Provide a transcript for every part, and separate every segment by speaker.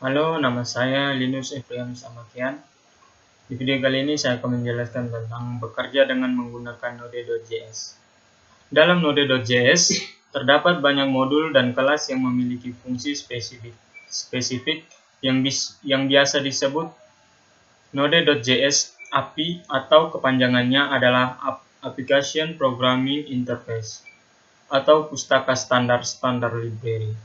Speaker 1: Halo, nama saya Linus Ephraim Samakian. Di video kali ini saya akan menjelaskan tentang bekerja dengan menggunakan Node.js. Dalam Node.js, terdapat banyak modul dan kelas yang memiliki fungsi spesifik yang biasa disebut Node.js API atau kepanjangannya adalah Application Programming Interface atau pustaka standar library.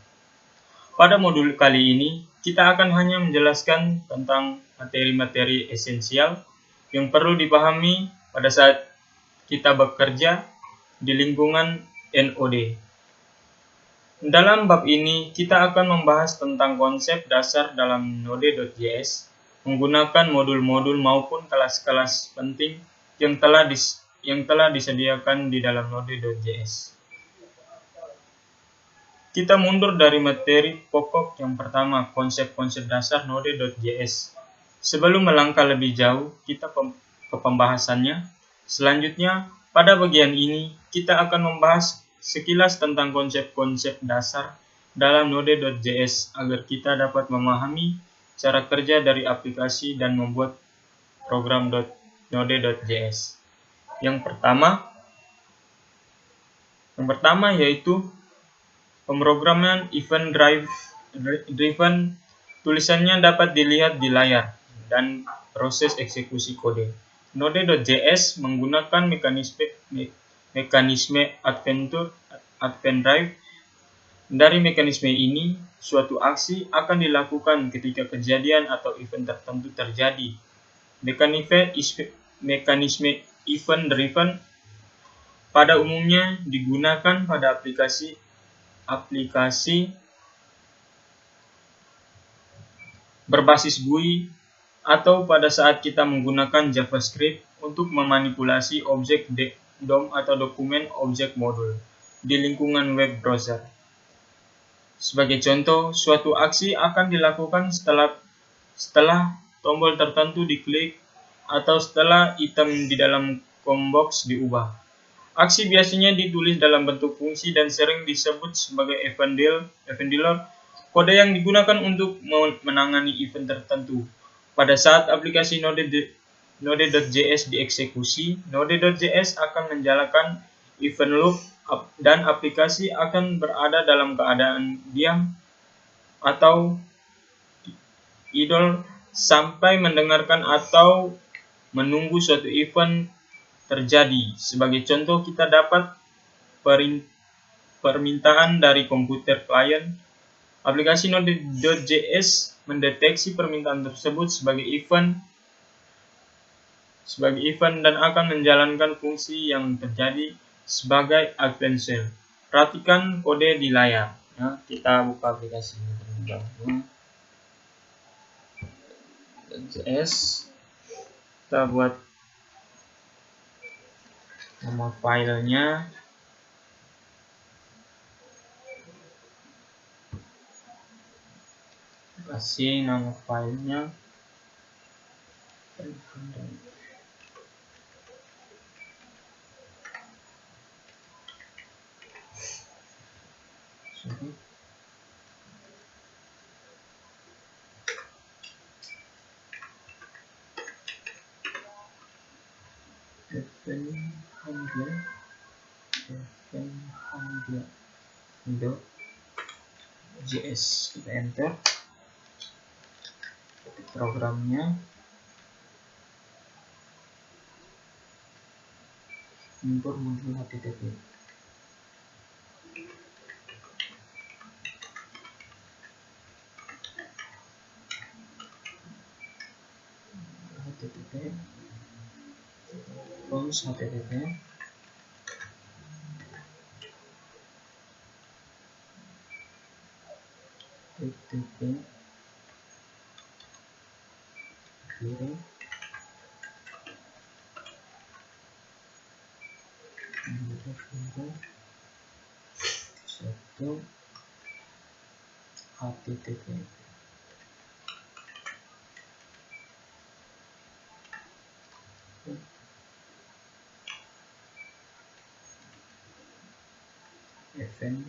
Speaker 1: Pada modul kali ini, kita akan hanya menjelaskan tentang materi-materi esensial yang perlu dipahami pada saat kita bekerja di lingkungan Node. Dalam bab ini, kita akan membahas tentang konsep dasar dalam Node.js, menggunakan modul-modul maupun kelas-kelas penting yang telah disediakan di dalam Node.js. Kita mundur dari materi pokok yang pertama, konsep-konsep dasar Node.js. Sebelum melangkah lebih jauh, kita ke pembahasannya. Selanjutnya, pada bagian ini, kita akan membahas sekilas tentang konsep-konsep dasar dalam Node.js agar kita dapat memahami cara kerja dari aplikasi dan membuat program Node.js. Yang pertama yaitu pemrograman event-driven. Tulisannya dapat dilihat di layar dan proses eksekusi kode. Node.js menggunakan mekanisme event-driven. Dari mekanisme ini, suatu aksi akan dilakukan ketika kejadian atau event tertentu terjadi. Mekanisme event-driven pada umumnya digunakan pada aplikasi berbasis GUI atau pada saat kita menggunakan JavaScript untuk memanipulasi objek DOM atau dokumen objek modul di lingkungan web browser. Sebagai contoh, suatu aksi akan dilakukan setelah tombol tertentu diklik atau setelah item di dalam combox diubah. Aksi biasanya ditulis dalam bentuk fungsi dan sering disebut sebagai event dealer, kode yang digunakan untuk menangani event tertentu. Pada saat aplikasi Node.js dieksekusi, Node.js akan menjalankan event loop dan aplikasi akan berada dalam keadaan diam atau idle sampai mendengarkan atau menunggu suatu event terjadi. Sebagai contoh, kita dapat permintaan dari komputer klien. Aplikasi Node.js mendeteksi permintaan tersebut sebagai event dan akan menjalankan fungsi yang terjadi sebagai event cell. Perhatikan kode di layar. Nah, kita buka aplikasi Node.js. Kita buat nama filenya, kasih nama filenya .js. Kita enter programnya, import modul http. Terus http kiri satu http event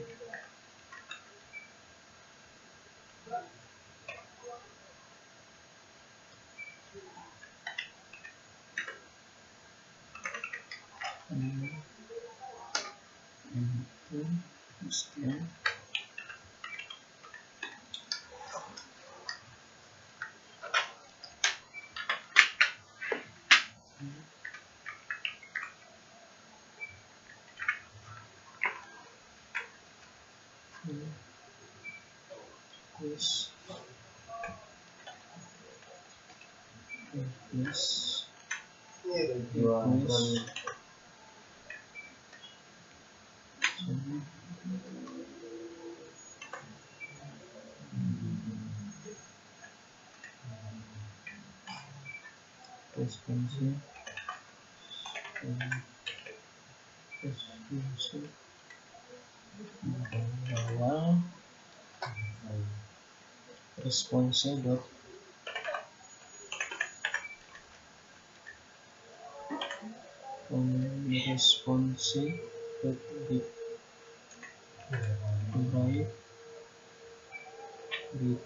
Speaker 1: response dot response dot get right with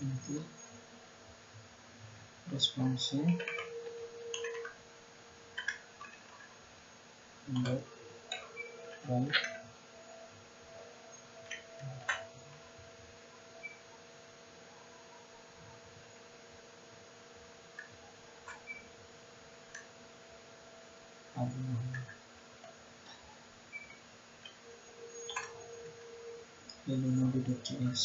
Speaker 1: nanti response dot right lalu node.js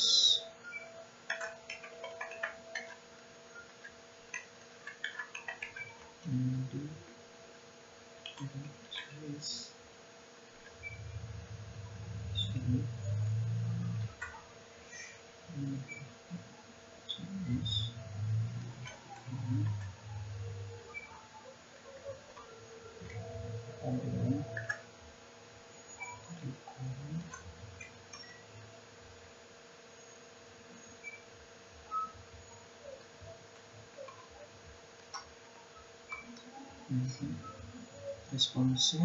Speaker 1: response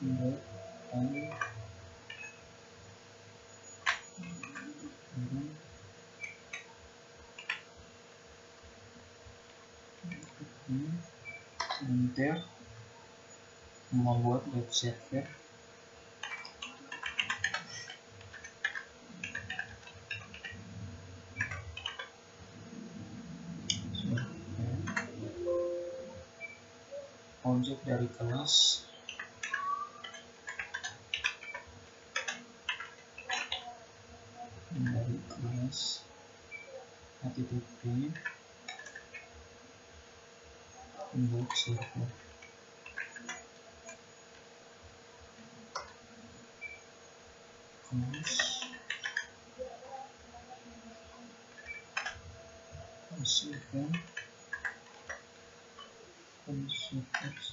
Speaker 1: dot right enter membuat web server objek dari kelas http web server kelas server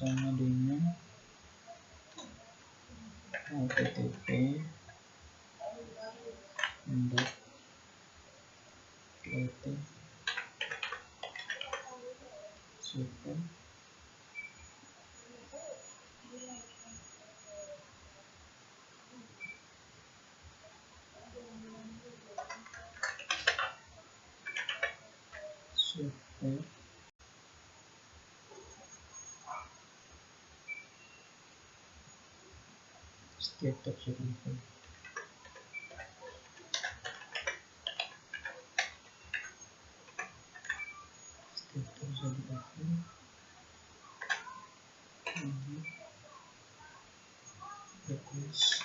Speaker 1: sama dengan http dot create server setiap server request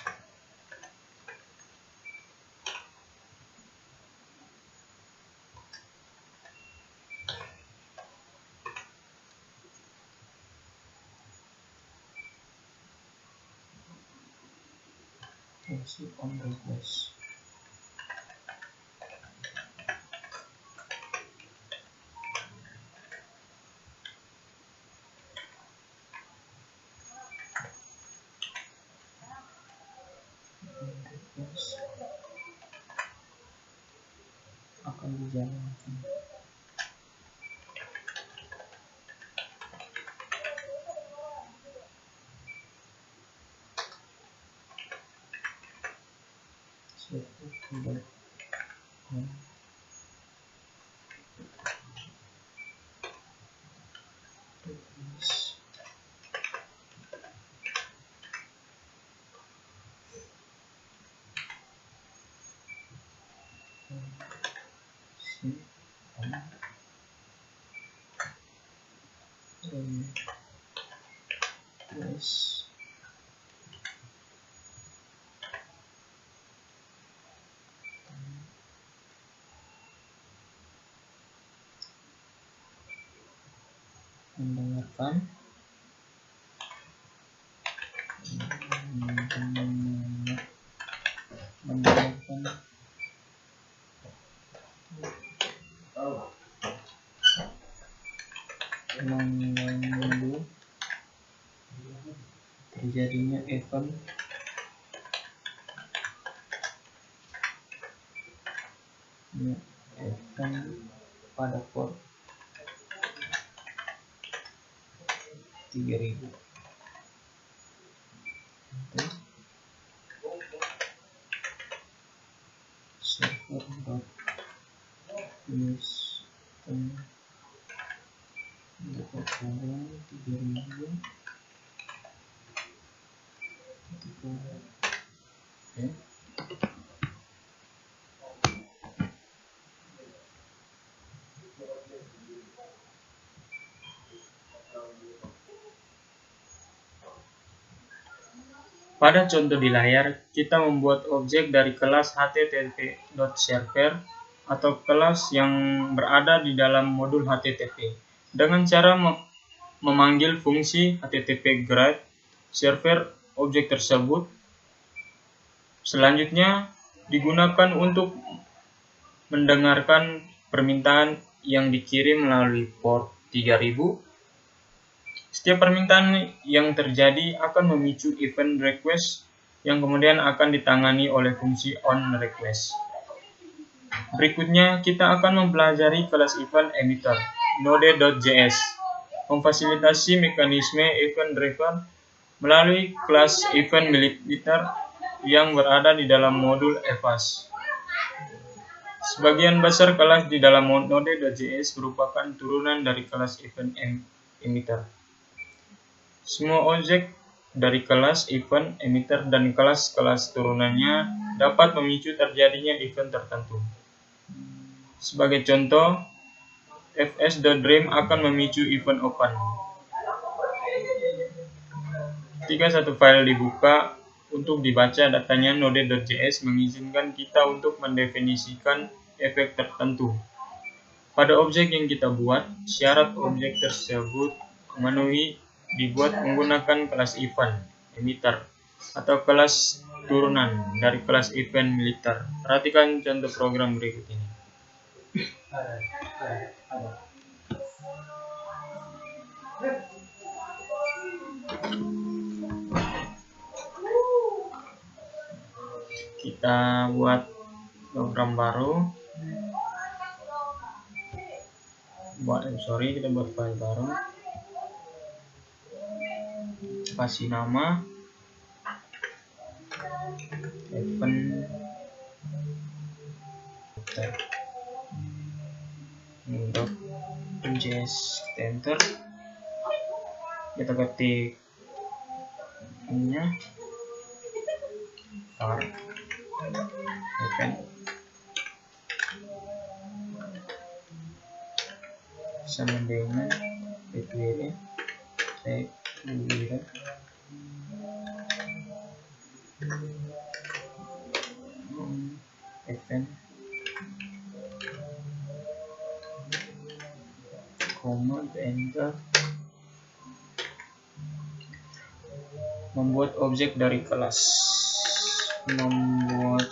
Speaker 1: on request. Akan dijalankan. Mendengarkan menunggu terjadinya event pada port 3000. Server.news dapat pada 3000. Pada contoh di layar, kita membuat objek dari kelas http.server atau kelas yang berada di dalam modul HTTP dengan cara memanggil fungsi http grade server objek tersebut. Selanjutnya digunakan untuk mendengarkan permintaan yang dikirim melalui port 3000. Setiap permintaan yang terjadi akan memicu event request yang kemudian akan ditangani oleh fungsi onRequest. Berikutnya kita akan mempelajari kelas event emitter Node.js, memfasilitasi mekanisme event driver melalui kelas event emitter yang berada di dalam modul Evas. Sebagian besar kelas di dalam Node.js merupakan turunan dari kelas event emitter. Semua objek dari kelas event emitter dan kelas-kelas turunannya dapat memicu terjadinya event tertentu. Sebagai contoh, fs.dream akan memicu event open. Ketika satu file dibuka untuk dibaca datanya, Node.js mengizinkan kita untuk mendefinisikan efek tertentu pada objek yang kita buat. Syarat objek tersebut memenuhi dibuat menggunakan kelas event emitter atau kelas turunan dari kelas event emitter. Perhatikan contoh program berikut ini. Kita buat program baru. Kita buat file baru. Kasih nama event .js, enter. Kita ketik ininya var event sama dengan btw Event command enter. Membuat objek dari kelas. Membuat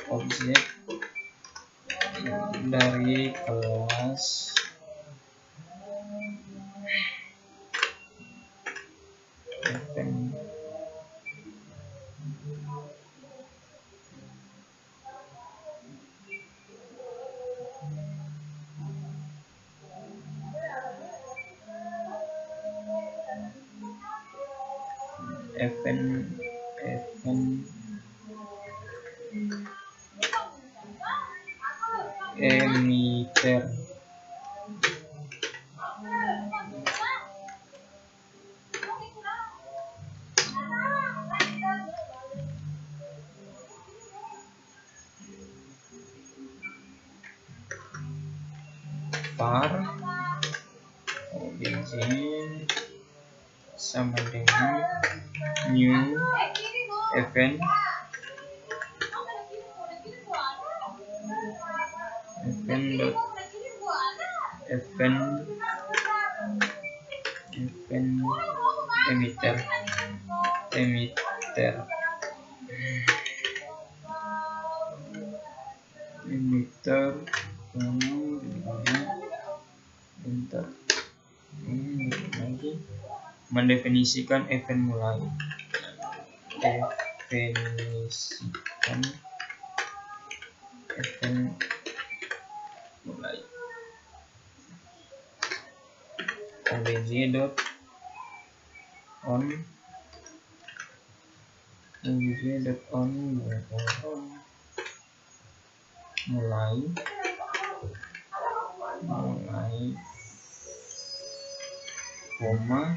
Speaker 1: objek dari kelas event emitter. Var objek sama dengan new event emitter enter. Lagi mendefinisikan event mulai. Definisikan event mulai. obj.on mulai koma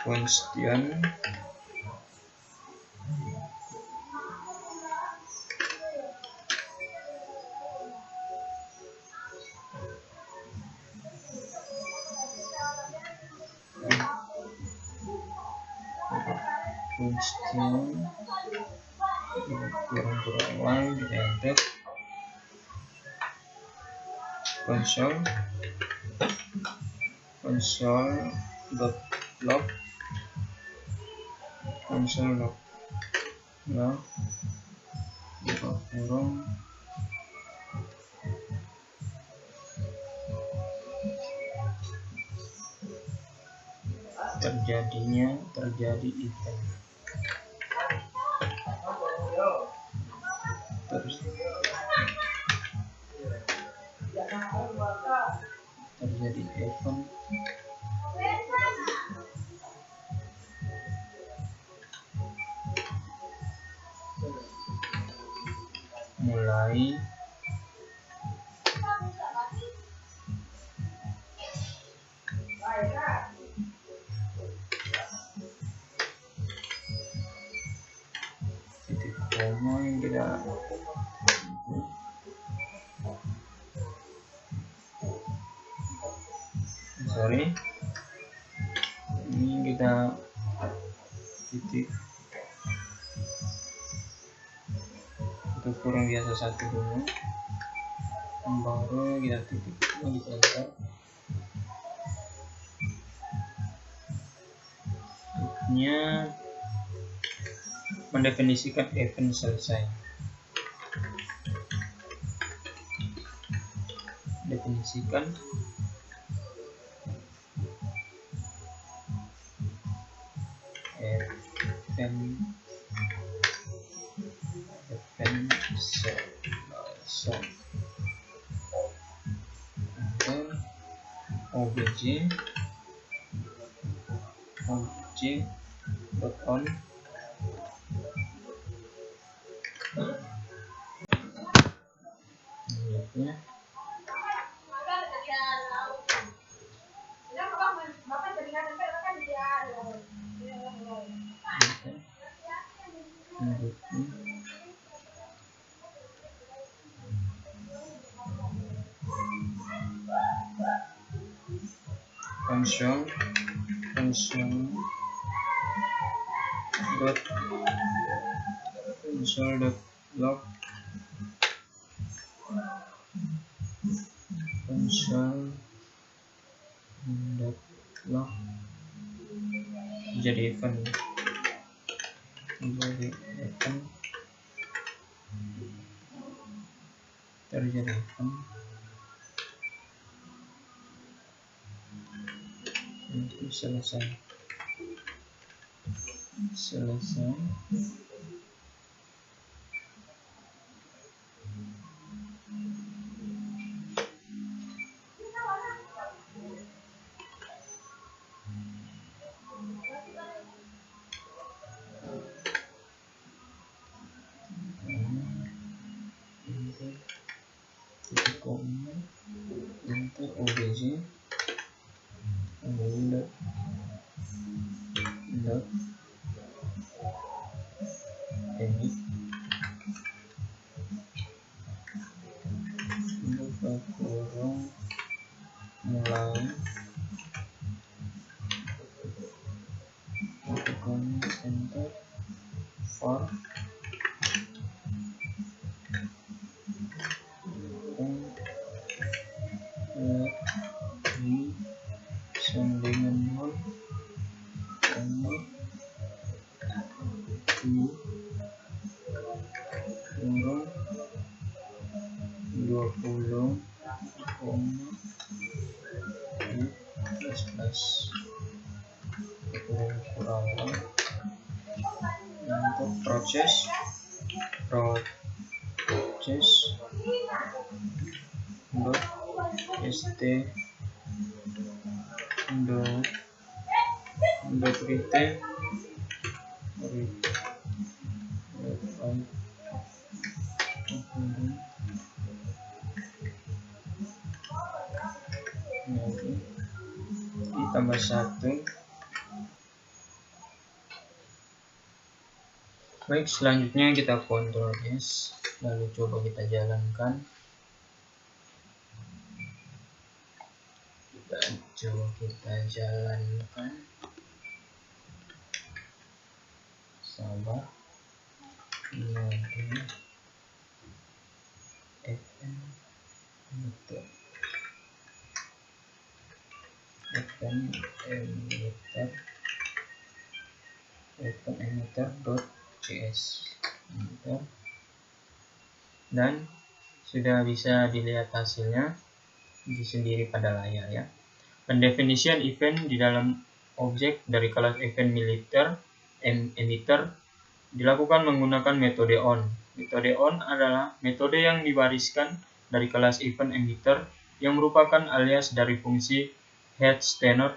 Speaker 1: question kurang enter. console.log kurung terjadi event. Terjadi event mulai titik koma yang kita ini kita titik itu kurang biasa satu dulu, baru kita titik ini kita enter. Nya mendefinisikan event selesai. Definisikan event selesai. object.on function dot console.log console.log jadi event terjadi event itu selesai enter obj dot edit buka kurung mulai lakukan enter for sama dengan 0 20 plus kurang untuk proses dot st dot retain ditambah 1. Baik, selanjutnya kita Ctrl S, lalu coba kita jalankan. Sabar. Node fn emitter.js dan sudah bisa dilihat hasilnya di sendiri pada layar ya. Pendefinisian event di dalam objek dari kelas event emitter dilakukan menggunakan metode on. Metode on adalah metode yang diwariskan dari kelas event emitter yang merupakan alias dari fungsi headStenor.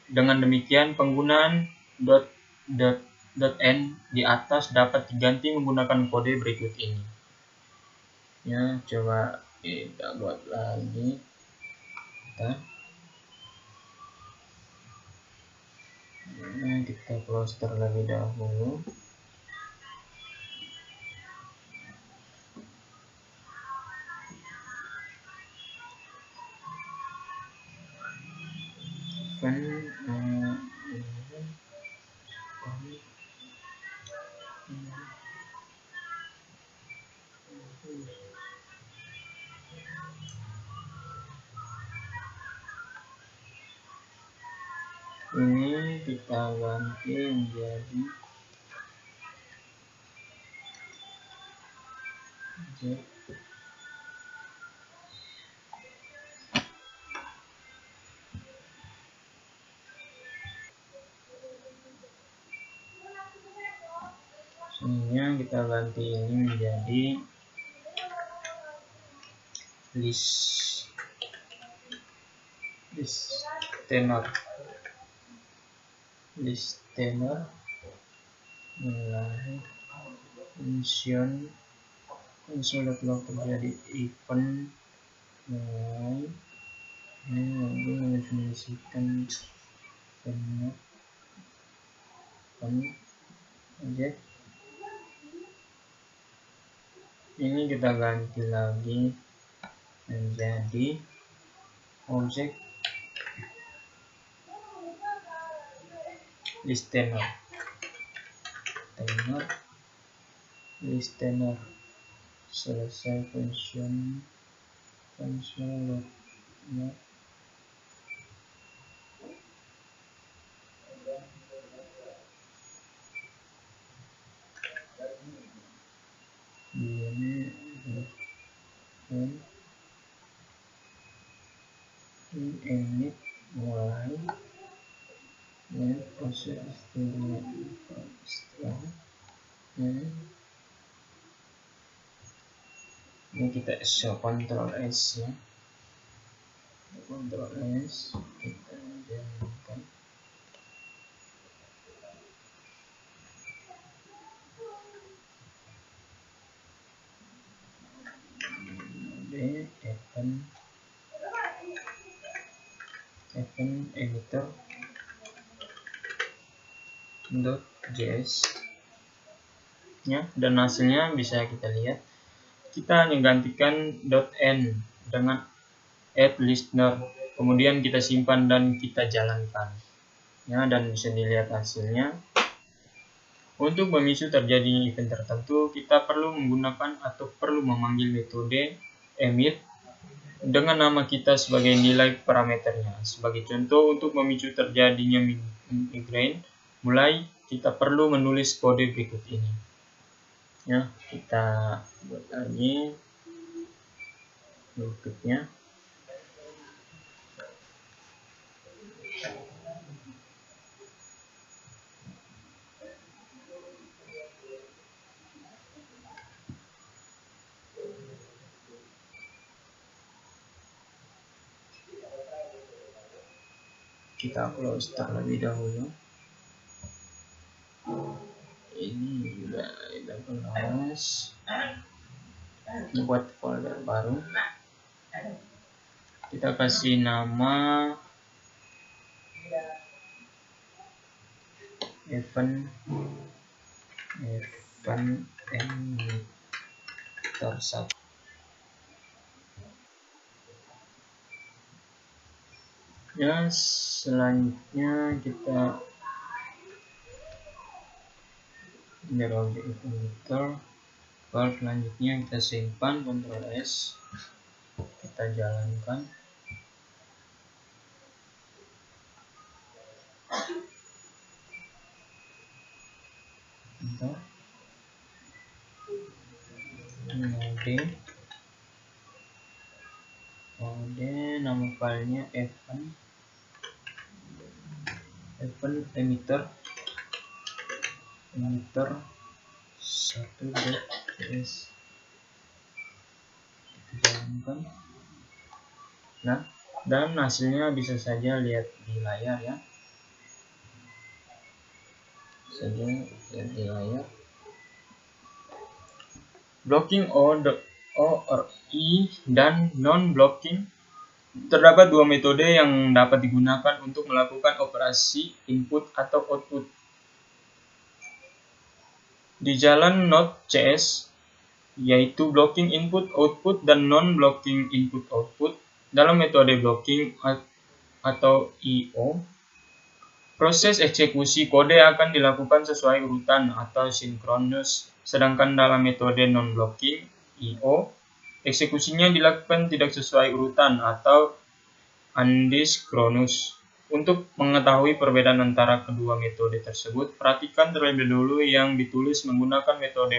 Speaker 1: Dengan demikian, penggunaan .n di atas dapat diganti menggunakan kode berikut ini. Ya, coba kita buat lagi. Kita close terlebih dahulu. Ini kita ganti menjadi kita ganti ini menjadi listener mulai function console.log terjadi event mulai lalu mendefinisikan objek. Ini kita ganti lagi menjadi objek listener selesai function loadnya. Ini init mulai proses setelah ini kita show Ctrl S ya, Ctrl S kita jalankan. Event editor .js ya, dan hasilnya bisa kita lihat. Kita hanya gantikan .n dengan add listener, kemudian kita simpan dan kita jalankan ya, dan bisa dilihat hasilnya. Untuk memicu terjadi event tertentu, kita perlu menggunakan atau perlu memanggil metode emit dengan nama kita sebagai nilai parameternya. Sebagai contoh, untuk memicu terjadinya migraine, mulai kita perlu menulis kode berikut ini. Ya, kita buat lagi berikutnya. Kita close terlebih dahulu. Ini sudah close. Buat folder baru. Kita kasih nama event emitter 1. Ya, selanjutnya kita objek emitter. Kalau selanjutnya kita simpan, Ctrl S, kita jalankan. Mode nama filenya event emitter 1.js. Kita jalankan. Nah, dan hasilnya bisa saja lihat di layar ya. Lihat di layar. Blocking O or I dan non-blocking. Terdapat dua metode yang dapat digunakan untuk melakukan operasi input atau output. Di jalan Node.js, yaitu blocking input output dan non-blocking input output. Dalam metode blocking atau IO, proses eksekusi kode akan dilakukan sesuai urutan atau sinkronus, sedangkan dalam metode non-blocking IO, eksekusinya dilakukan tidak sesuai urutan atau adiskronus. Untuk mengetahui perbedaan antara kedua metode tersebut, perhatikan terlebih dahulu yang ditulis menggunakan metode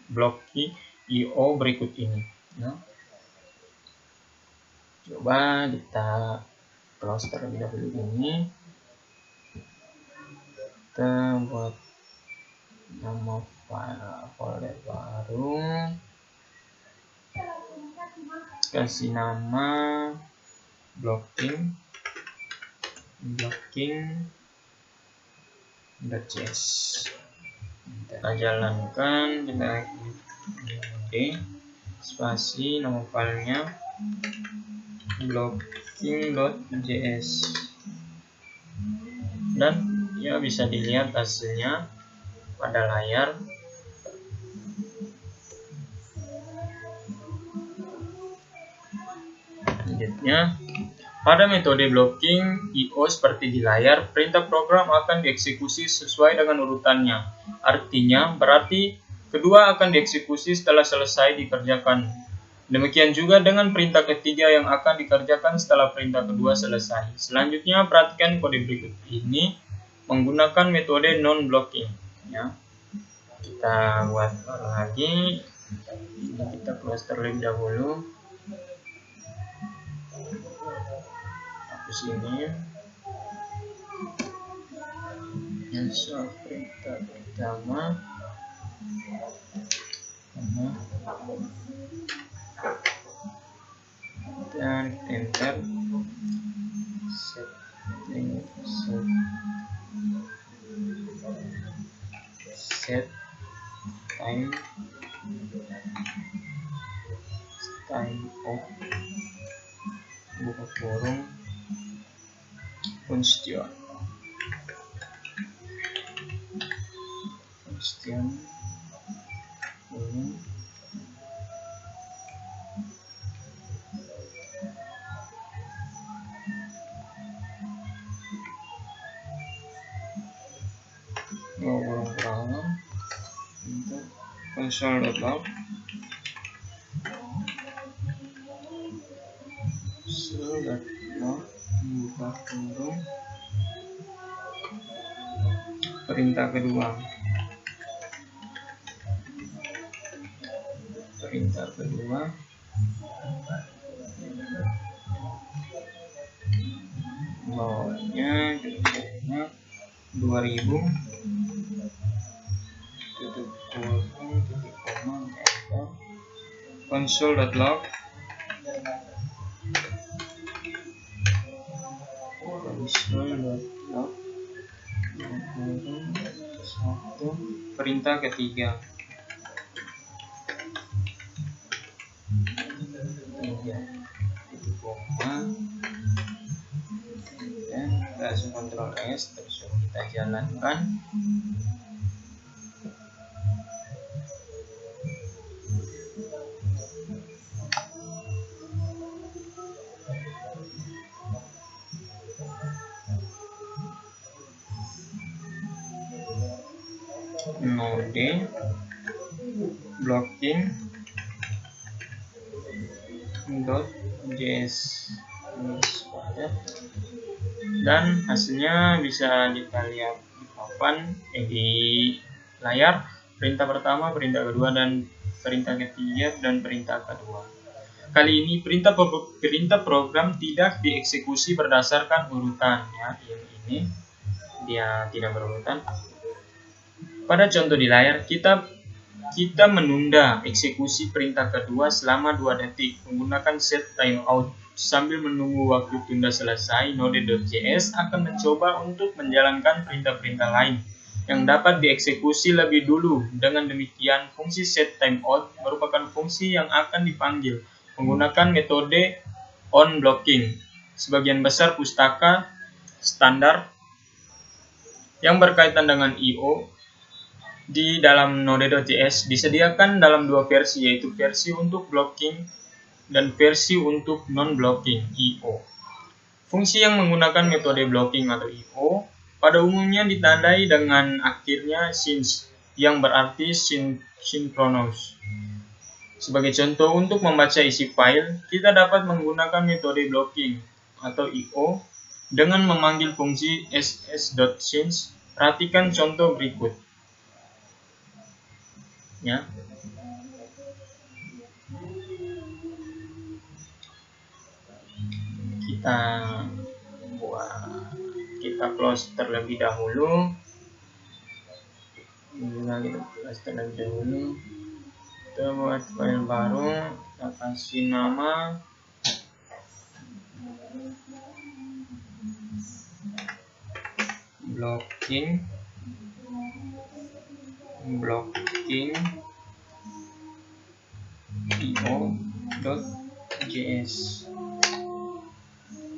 Speaker 1: blocking IO berikut ini. Ya. Coba kita close terlebih dahulu ini. Kita buat nama folder baru. Kasih nama blocking.js. Kita jalankan, kita klik spasi nama filenya blocking.js, dan ya bisa dilihat hasilnya pada layar. Selanjutnya Pada metode blocking I/O seperti di layar, perintah program akan dieksekusi sesuai dengan urutannya. Artinya, berarti kedua akan dieksekusi setelah selesai dikerjakan. Demikian juga dengan perintah ketiga yang akan dikerjakan setelah perintah kedua selesai. Selanjutnya, perhatikan kode berikut ini menggunakan metode non-blocking. Ya. Kita buat lagi. Ini kita close terlebih dahulu. Hapus ini. Insert perintah pertama. Dan enter. Set time off, buka kurung, function ini kurung untuk console.log buka kurung perintah kedua bawahnya jumlahnya 2000 tutup kurung titik koma enter console.log satu perintah ketiga titik koma dan langsung Ctrl S terus kita jalankan. Node blocking.js dan hasilnya bisa kita lihat di papan di layar. Perintah pertama, perintah kedua, dan perintah ketiga dan perintah kedua. Kali ini perintah program tidak dieksekusi berdasarkan urutan, ya. Ini dia tidak berurutan. Pada contoh di layar, kita menunda eksekusi perintah kedua selama 2 detik menggunakan set timeout. Sambil menunggu waktu tunda selesai, Node.js akan mencoba untuk menjalankan perintah-perintah lain yang dapat dieksekusi lebih dulu. Dengan demikian, fungsi set timeout merupakan fungsi yang akan dipanggil menggunakan metode onBlocking. Sebagian besar pustaka standar yang berkaitan dengan I/O di dalam Node.js disediakan dalam 2 versi, yaitu versi untuk blocking dan versi untuk non-blocking I/O. Fungsi yang menggunakan metode blocking atau I/O pada umumnya ditandai dengan akhirnya sync yang berarti synchronous. Sebagai contoh, untuk membaca isi file, kita dapat menggunakan metode blocking atau I/O dengan memanggil fungsi ss.sync. Perhatikan contoh berikut. Ya. Kita close terlebih dahulu. Kita buat file baru, kita kasih nama blocking I/O.js.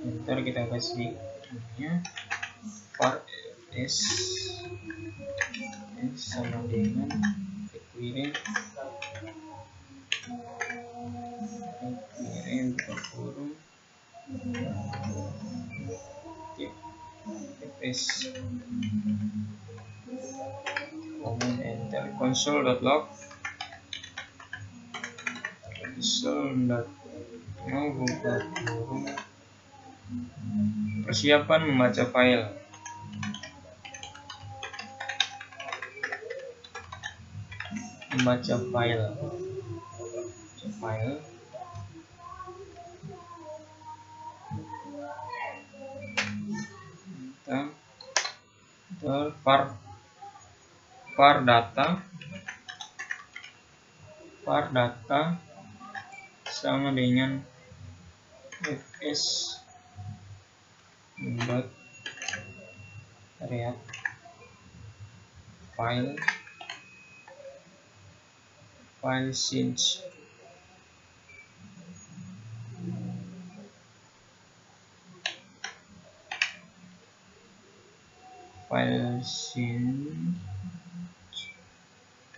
Speaker 1: Ntar kita kasih var s sama dengan require buka kurung fs command enter console.log mau buka kurung persiapan membaca file. Kita var data sama dengan fs dot read file change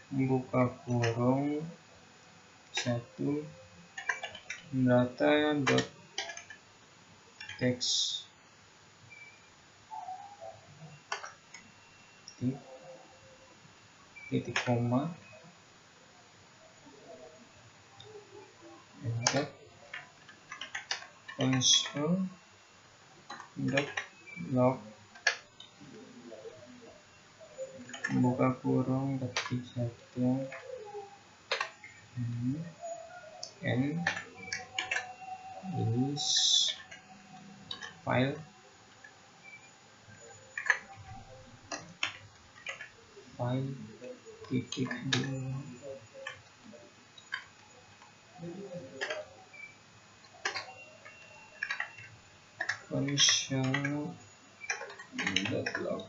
Speaker 1: buka kurung 1 data dot text titik koma enter console.log buka kurung ketik 1 n ini file titik 2 console.log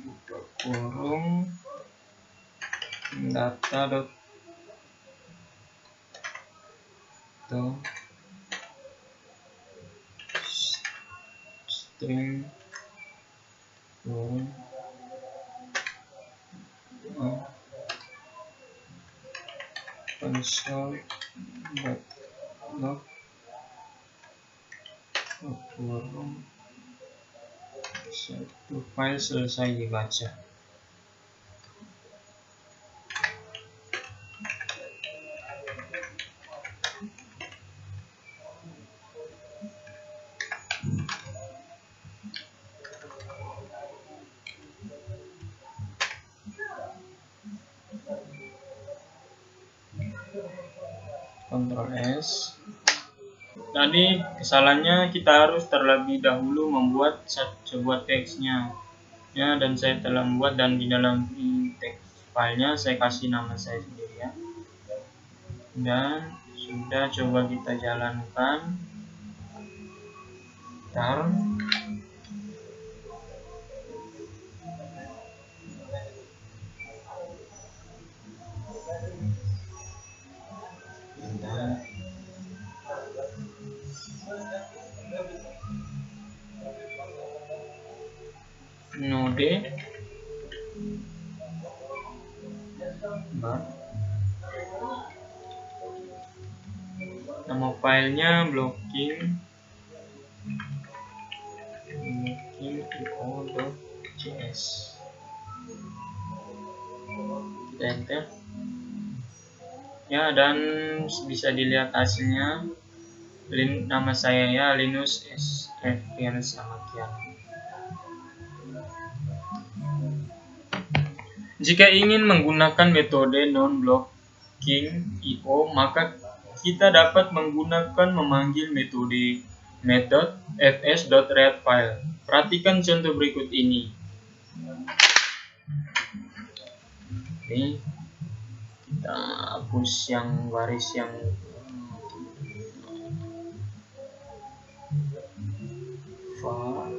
Speaker 1: buka kurung data dot string console.log kurung 1 file selesai dibaca. Ctrl S. Tadi kesalahannya kita harus terlebih dahulu membuat sebuah teksnya ya, dan saya telah membuat, dan di dalam teks filenya saya kasih nama saya sendiri ya, dan sudah coba kita jalankan. Node nama filenya blocking.io.js. Kita enter ya, dan bisa dilihat hasilnya. Nama saya ya Linus Effianus Amakian. Jika ingin menggunakan metode non-blocking IO, maka kita dapat memanggil method fs.readFile. Perhatikan contoh berikut ini. Ini kita hapus yang baris yang var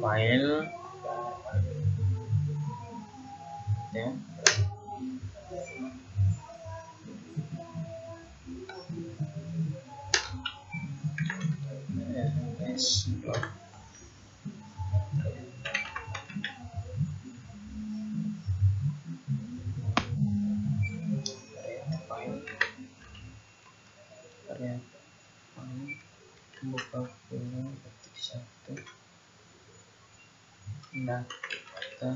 Speaker 1: file ya. Buka punya ketik 1 data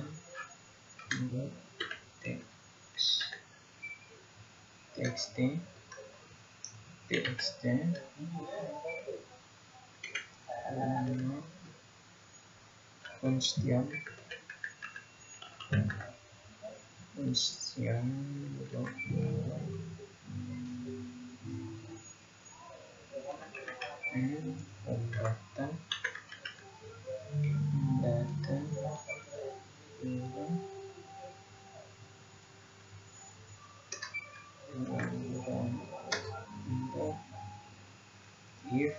Speaker 1: txt function data if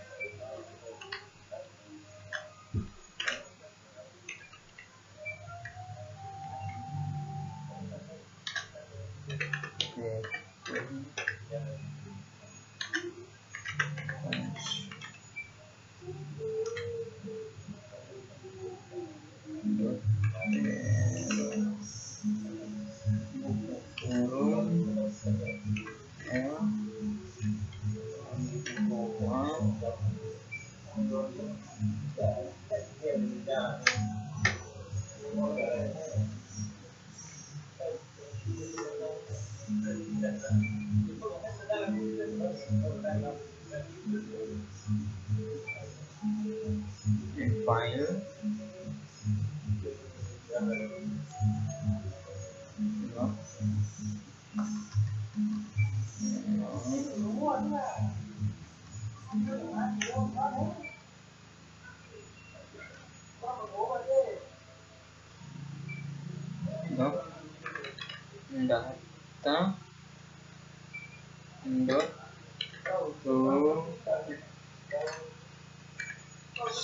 Speaker 1: file data to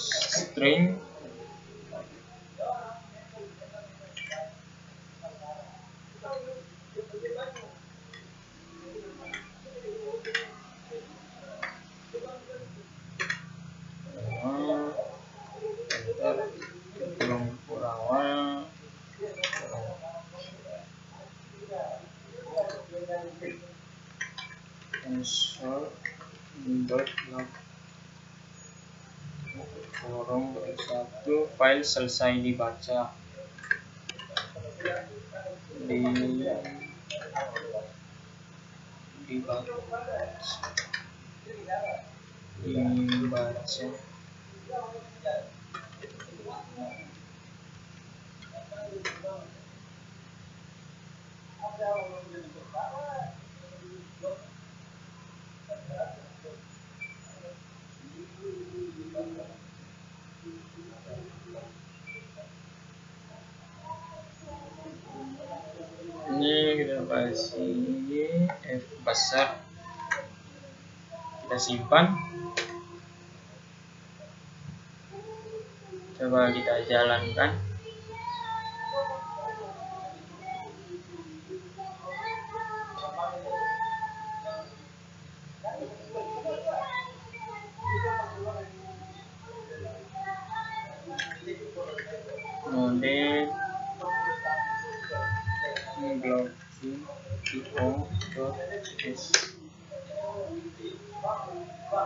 Speaker 1: string awal console.log kurung 1 file selesai dibaca dibaca. Ini kita kasih F besar, kita simpan, coba kita jalankan. Mode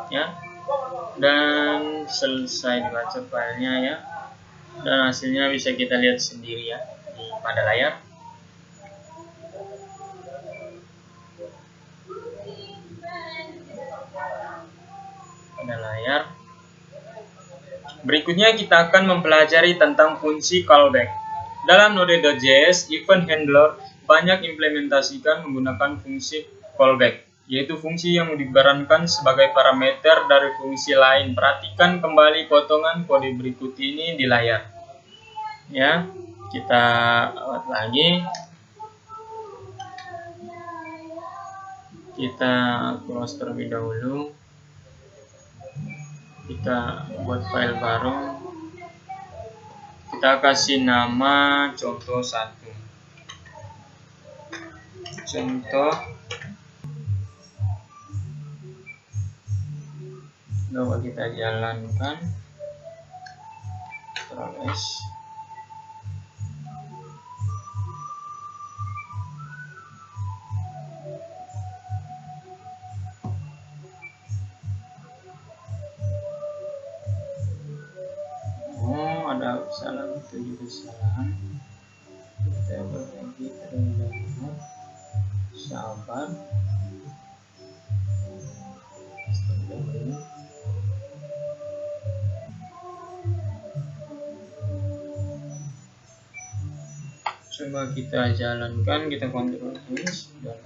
Speaker 1: ya, dan selesai dibaca filenya ya, dan hasilnya bisa kita lihat sendiri ya pada layar. Berikutnya kita akan mempelajari tentang fungsi callback. Dalam Node.js, event handler banyak implementasikan menggunakan fungsi callback, yaitu fungsi yang diperankan sebagai parameter dari fungsi lain. Perhatikan kembali potongan kode berikut ini di layar. Ya, kita lihat lagi. Kita close terlebih dahulu. Kita buat file baru. Kita kasih nama contoh 1. Contoh. Coba kita jalankan. Ctrl S. Ada kesalahan, itu kesalahan. Kita berbagi terlebih dahulu. Sabar. Coba kita jalankan, kita kontrol S dan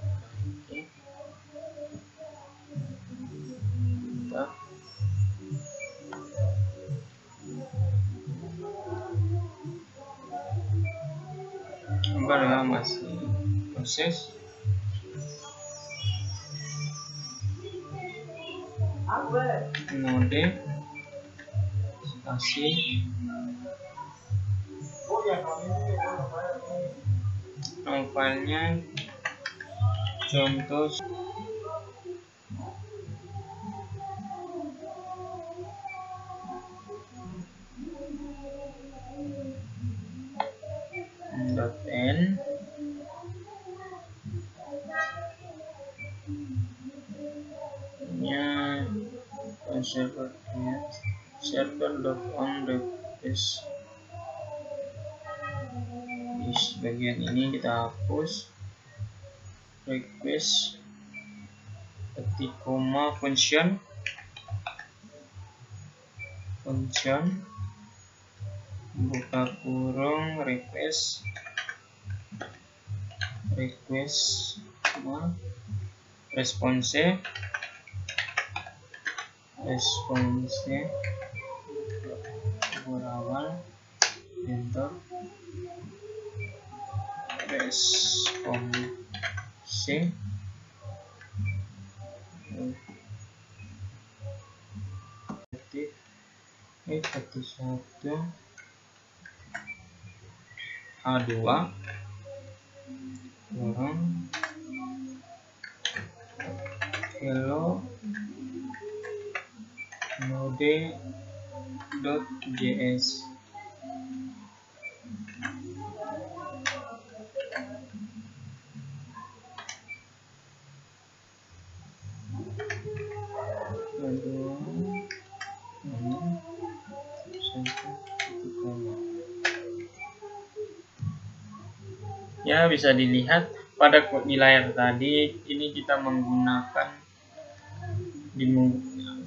Speaker 1: ya, masih proses. Mode kasih filenya contoh .n nya server create server.on request. Di bagian ini kita hapus request, ketik koma function buka kurung request response awal enter response ketik 1 A2 kurang hello node.js. Ya, bisa dilihat pada di layar tadi ini kita menggunakan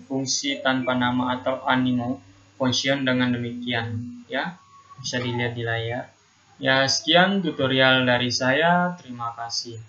Speaker 1: fungsi tanpa nama atau animo function dengan demikian, ya. Bisa dilihat di layar. Ya, sekian tutorial dari saya. Terima kasih.